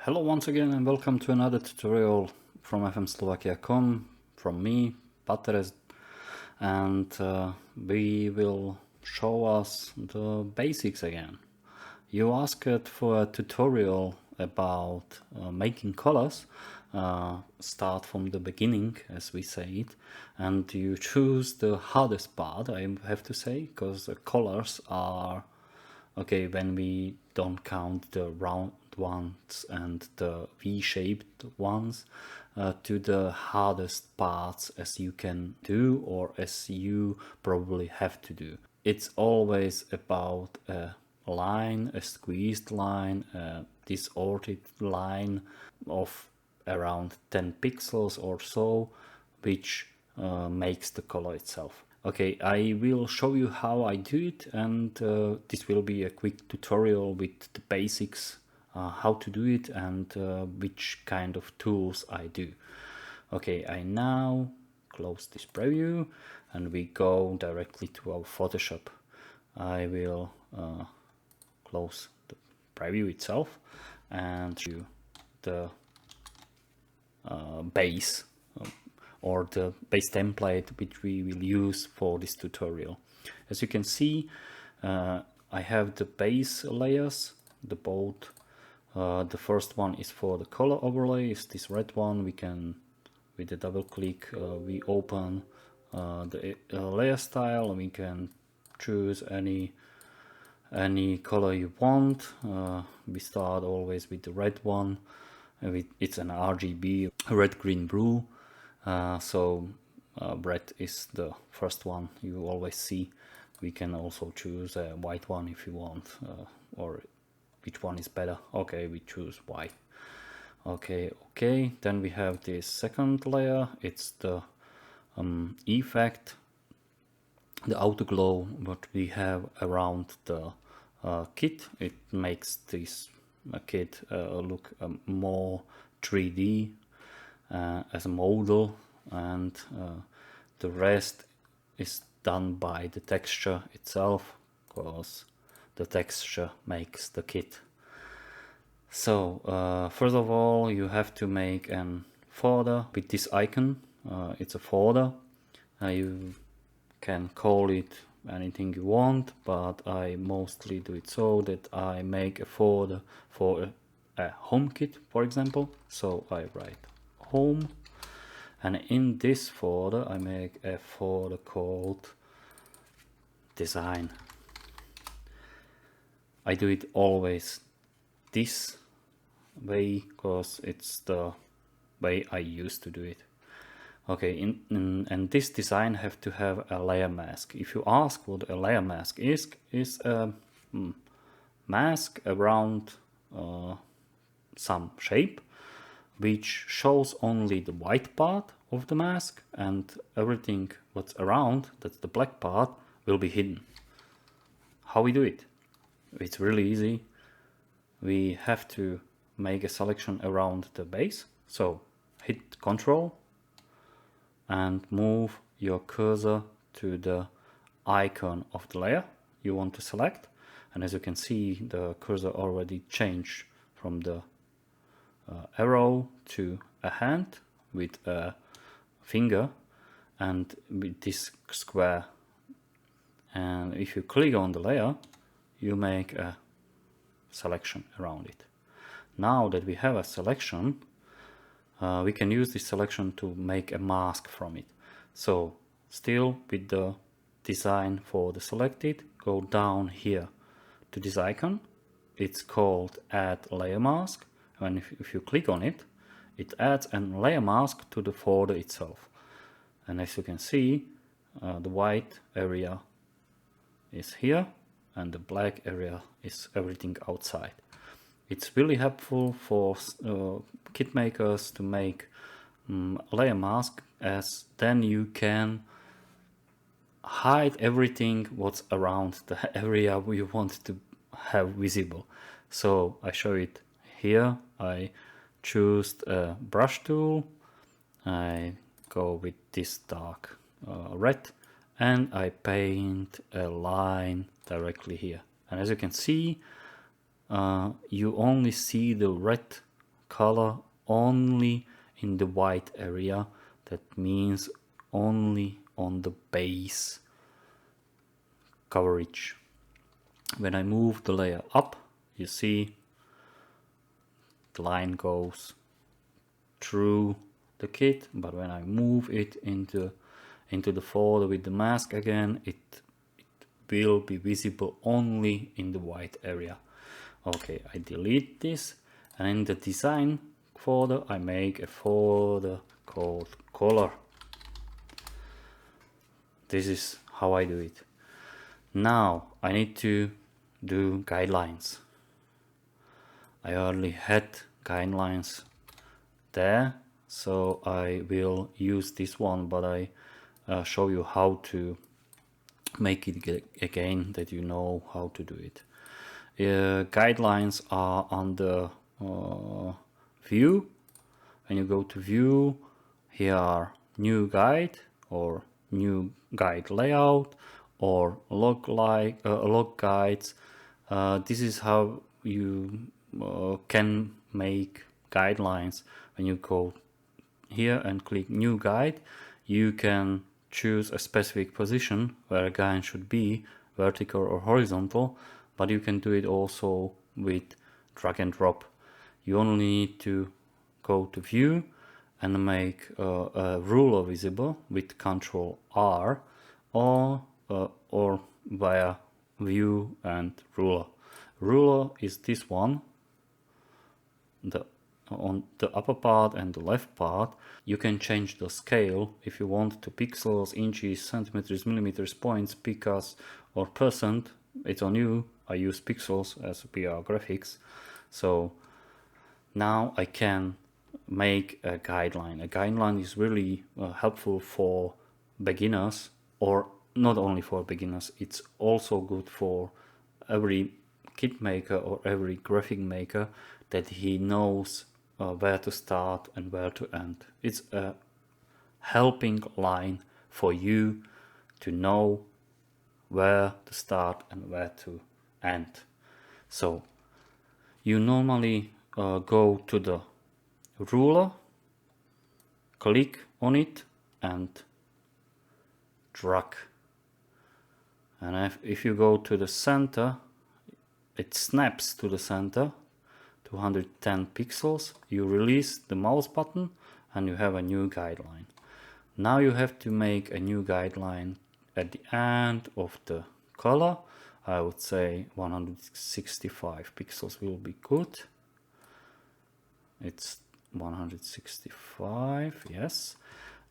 Hello once again and welcome to another tutorial from FM Slovakia.com, from me, Patres, and we will show us the basics again. You asked for a tutorial about making colors, start from the beginning as we say it, and you choose the hardest part, I have to say, because the colors are okay when we don't count the round ones and the V-shaped ones, to the hardest parts as you can do or as you probably have to do. It's always about a line, a squeezed line, a disordered line of around 10 pixels or so, which makes the color itself. Okay, I will show you how I do it, and this will be a quick tutorial with the basics, how to do it and which kind of tools I do. Okay, I now close this preview and we go directly to our Photoshop. I will close the preview itself and show you the base or the base template which we will use for this tutorial. As you can see, I have the base layers, the both. The first one is for the color overlay, is this red one. We can, with a double click, we open the layer style, and we can choose any color you want. We start always with the red one. It's an RGB, red, green, blue. So red is the first one you always see. We can also choose a white one if you want, or which one is better. Okay, we choose white. Okay, then we have this second layer. It's the effect, the auto glow, what we have around the kit. It makes this kit look more 3D as a model, and the rest is done by the texture itself, because the texture makes the kit. So first of all, you have to make an folder with this icon. It's a folder. You can call it anything you want, but I mostly do it so that I make a folder for a home kit, for example. So I write home, and in this folder I make a folder called design. I do it always this way because it's the way I used to do it. Okay, and this design have to have a layer mask. If you ask what a layer mask is a mask around some shape, which shows only the white part of the mask, and everything what's around, that's the black part, will be hidden. How we do it? It's really easy. We have to make a selection around the base. So hit Control and move your cursor to the icon of the layer you want to select. And as you can see, the cursor already changed from the arrow to a hand with a finger and with this square. And if you click on the layer, you make a selection around it. Now that we have a selection, we can use this selection to make a mask from it. So still with the design for the selected, go down here to this icon. It's called Add Layer Mask. And if you click on it, it adds a layer mask to the folder itself. And as you can see, the white area is here and the black area is everything outside. It's really helpful for kit makers to make layer mask, as then you can hide everything what's around the area you want to have visible. So I show it here. I choose a brush tool. I go with this dark red, and I paint a line directly here. And as you can see, you only see the red color only in the white area. That means only on the base coverage. When I move the layer up, you see the line goes through the kit, but when I move it into the folder with the mask again, it will be visible only in the white area. Okay, I delete this, and in the design folder I make a folder called color. This is how I do it. Now I need to do guidelines. I already had guidelines there, so I will use this one, but I show you how to make it again, that you know how to do it. Guidelines are on the view. When you go to view, here are new guide or new guide layout or log guides. This is how you can make guidelines. When you go here and click new guide, you can choose a specific position where a guide should be, vertical or horizontal, but you can do it also with drag and drop. You only need to go to view and make a ruler visible with Ctrl R, or via view and ruler. Ruler is this one, on the upper part and the left part. You can change the scale if you want to pixels, inches, centimeters, millimeters, points, picas or percent. It's on you. I use pixels as PR graphics. So now I can make a guideline. A guideline is really helpful for beginners, or not only for beginners, it's also good for every kit maker or every graphic maker, that he knows where to start and where to end. It's a helping line for you to know where to start and where to end. So you normally go to the ruler, click on it and drag. And if you go to the center, it snaps to the center, 210 pixels. You release the mouse button and you have a new guideline. Now you have to make a new guideline at the end of the color. I would say 165 pixels will be good. It's 165, yes.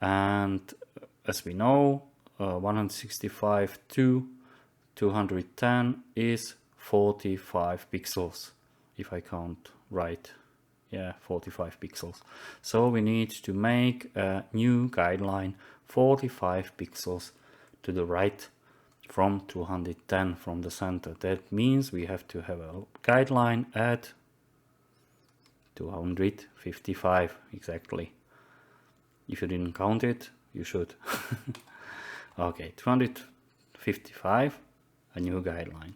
And as we know, 165 to 210 is 45 pixels, if I count right. Yeah, 45 pixels. So we need to make a new guideline 45 pixels to the right from 210 from the center. That means we have to have a guideline at 255 exactly. If you didn't count it, you should. Okay, 255, a new guideline.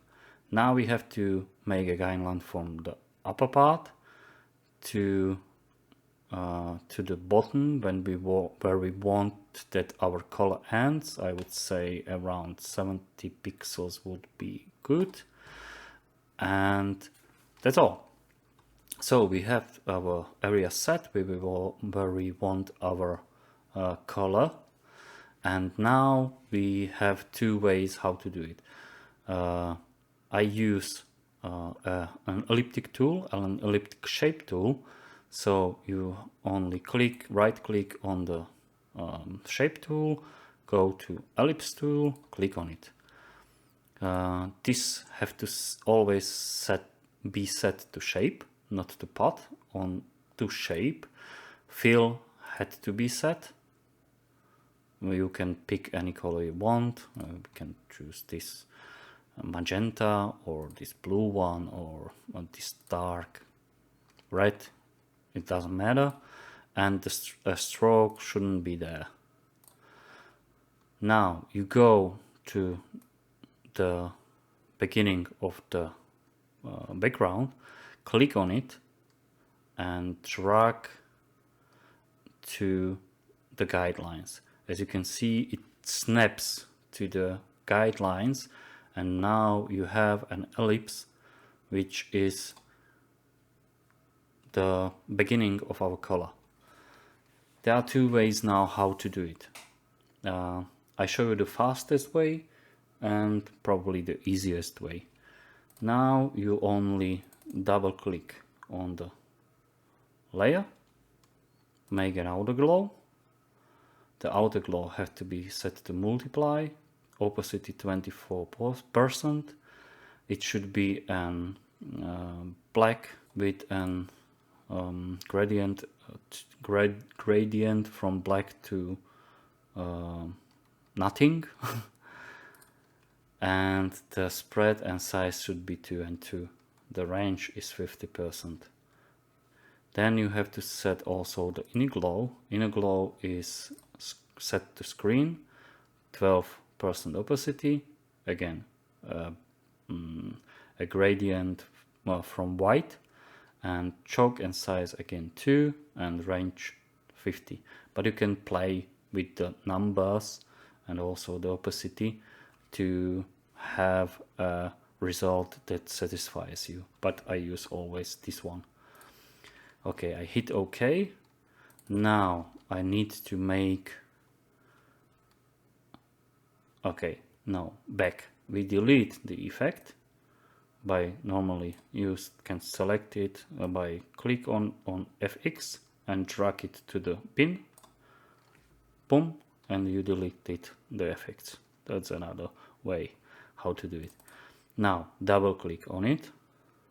Now we have to make a guideline from the upper part to the bottom where we want that our color ends. I would say around 70 pixels would be good, and that's all. So we have our area set where we want our color, and now we have two ways how to do it. I use an elliptic tool, an elliptic shape tool. So you only right click on the shape tool, go to ellipse tool, click on it. This have to always be set to shape, not to path, on to shape. Fill had to be set. You can pick any color you want. You can choose this magenta or this blue one or this dark red. It doesn't matter, and the stroke shouldn't be there. Now you go to the beginning of the background, click on it, and drag to the guidelines. As you can see, it snaps to the guidelines, and now you have an ellipse which is the beginning of our color. There are two ways now how to do it. I show you the fastest way and probably the easiest way. Now you only double click on the layer, make an outer glow. The outer glow has to be set to multiply, opacity 24%. It should be an black with an gradient from black to nothing. And the spread and size should be 2 and 2. The range is 50%. Then you have to set also the inner glow. Inner glow is set to screen, 12% opacity, again a gradient from white, and choke and size again 2 and range 50. But you can play with the numbers and also the opacity to have a result that satisfies you, but I use always this one. Okay, I hit OK. Now I need to make, okay, no, back. We delete the effect by normally you can select it by click on FX and drag it to the pin, boom, and you delete the effects. That's another way how to do it. Now double click on it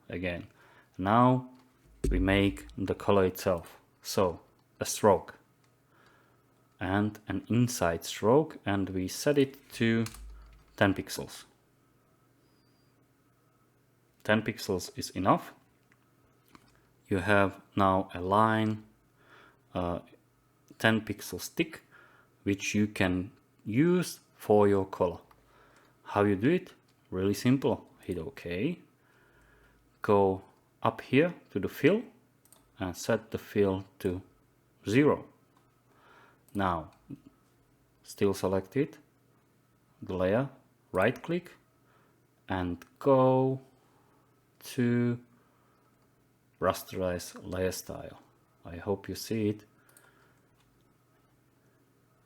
again. Now we make the color itself. So a stroke and an inside stroke, and we set it to 10 pixels. 10 pixels is enough. You have now a line, 10 pixel stick, which you can use for your color. How you do it? Really simple. Hit OK. Go up here to the fill and set the fill to 0. Now, still select it, the layer, right click and go to rasterize layer style. I hope you see it.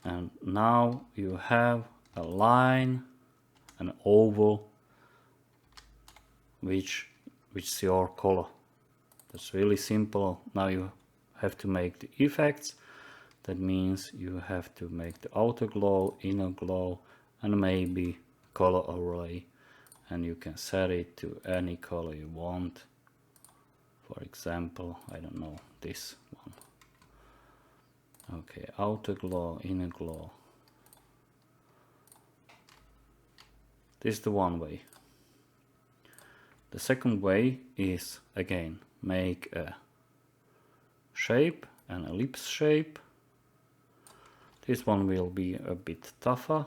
And now you have a line, an oval, which is your color. That's really simple. Now you have to make the effects. That means you have to make the outer glow, inner glow, and maybe color overlay. And you can set it to any color you want. For example, I don't know, this one. Okay, outer glow, inner glow. This is the one way. The second way is, again, make a shape, an ellipse shape. This one will be a bit tougher.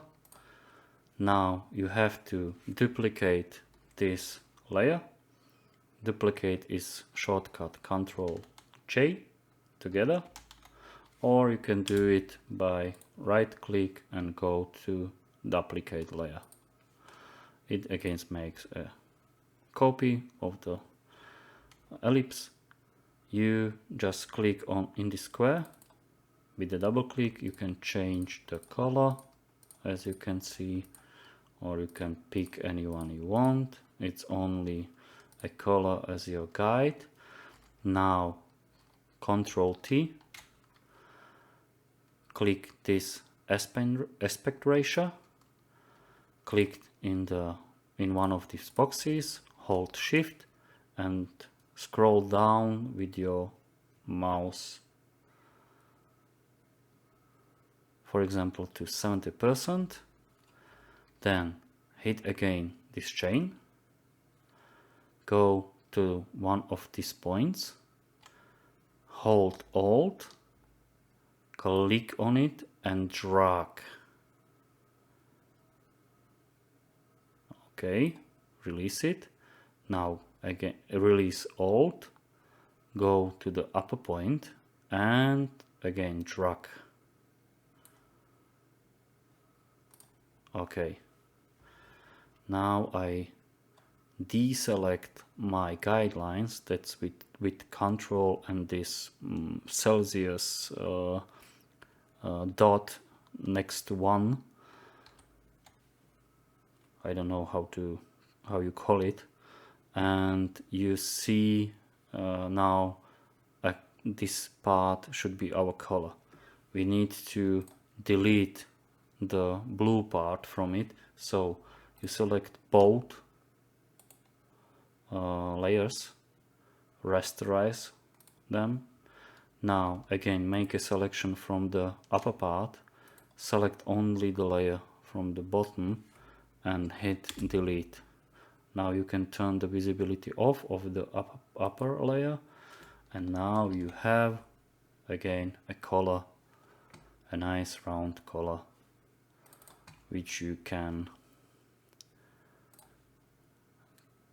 Now you have to duplicate this layer. Duplicate is shortcut Ctrl J together, or you can do it by right click and go to duplicate layer. It again makes a copy of the ellipse. You just click on in the square. With the double click you can change the color, as you can see, or you can pick anyone you want. It's only a color as your guide. Now Ctrl T, click this aspect ratio, click in one of these boxes, hold shift and scroll down with your mouse, for example to 70%. Then hit again this chain, go to one of these points, hold Alt, click on it and drag. Okay, release it. Now again release Alt, go to the upper point and again drag. Okay, now I deselect my guidelines, that's with control and this Celsius dot next to 1. I don't know how you call it, and you see now this part should be our color. We need to delete the blue part from it, so you select both layers, rasterize them. Now again make a selection from the upper part, select only the layer from the bottom and hit delete. Now you can turn the visibility off of the upper layer, and now you have again a color, a nice round color which you can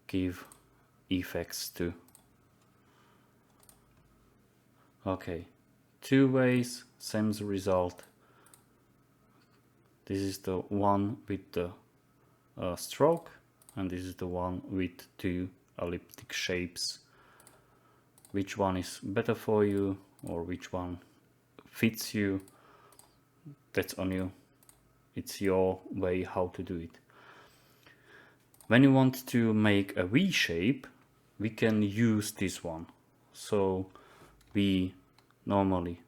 give effects to. Okay, 2 ways, same result. This is the one with the stroke, and this is the one with 2 elliptic shapes. Which one is better for you, or which one fits you, that's on you. It's your way how to do it. When you want to make a V shape, we can use this one. So we normally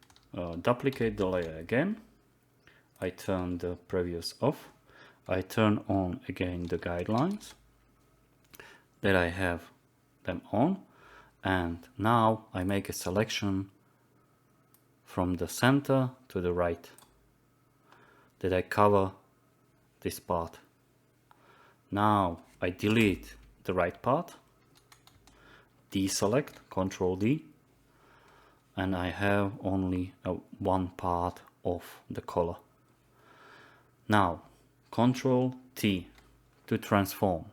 duplicate the layer again. I turn the previous off. I turn on again the guidelines that I have them on, and now I make a selection from the center to the right that I cover this part. Now I delete the right part, deselect, Ctrl D, and I have only one part of the color. Now Ctrl T to transform.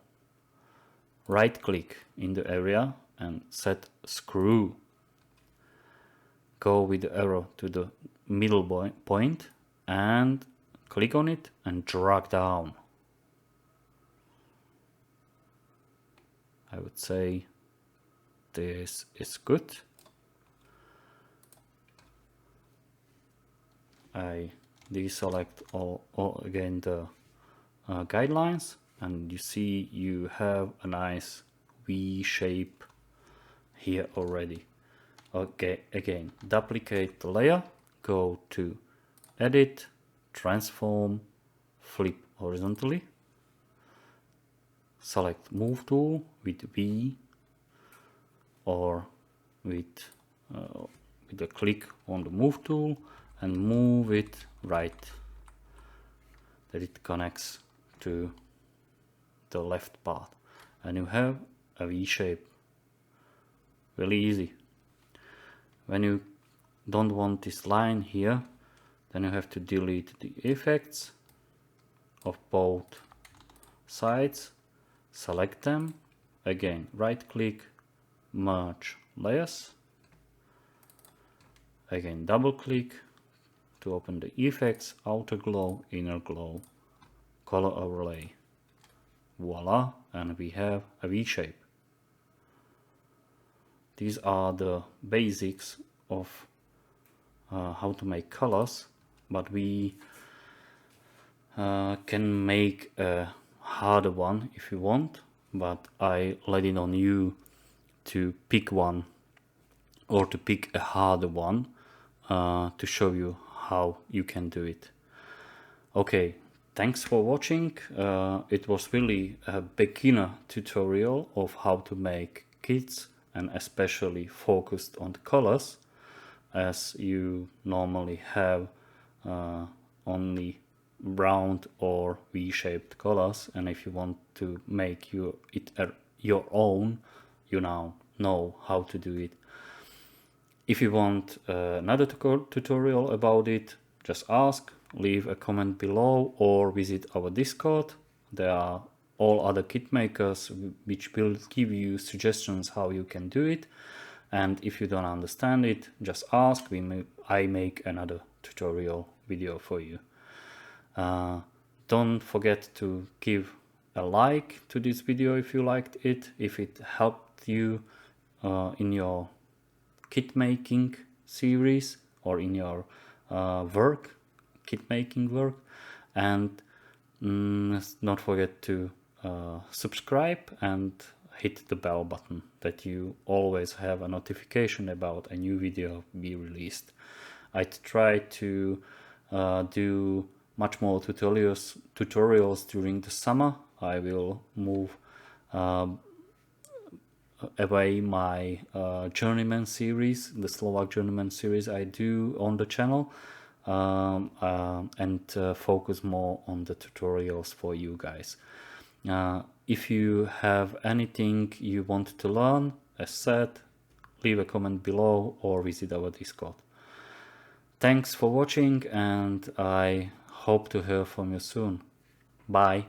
Right click in the area and set screw. Go with the arrow to the middle point and click on it and drag down. I would say this is good. I deselect all again the guidelines, and you see you have a nice V shape here already. Okay, again duplicate the layer, go to edit, transform, flip horizontally, select move tool with V or with a click on the move tool and move it right, that it connects to the left part, and you have a V shape. Really easy. When you don't want this line here, then you have to delete the effects of both sides, select them, again right click, merge layers, again double click to open the effects, outer glow, inner glow, color overlay. Voila, and we have a V shape. These are the basics of how to make colors, but we can make a harder one if you want, but I let it on you to pick one or to pick a harder one to show you how you can do it. Okay, thanks for watching. It was really a beginner tutorial of how to make kits, and especially focused on the colors, as you normally have only round or V-shaped colors, and if you want to make it your own, you now know how to do it. If you want another tutorial about it, just ask, leave a comment below, or visit our Discord. There are all other kit makers which will give you suggestions how you can do it. and if you don't understand it, just ask. I make another tutorial video for you. Don't forget to give a like to this video if you liked it, if it helped you in your kit making series or in your kit making work, and don't forget to subscribe and hit the bell button that you always have a notification about a new video be released. I try to do much more tutorials during the summer. I will move away my journeyman series, the Slovak journeyman series I do on the channel, and focus more on the tutorials for you guys. If you have anything you want to learn, as said, leave a comment below or visit our Discord. Thanks for watching, and I hope to hear from you soon. Bye.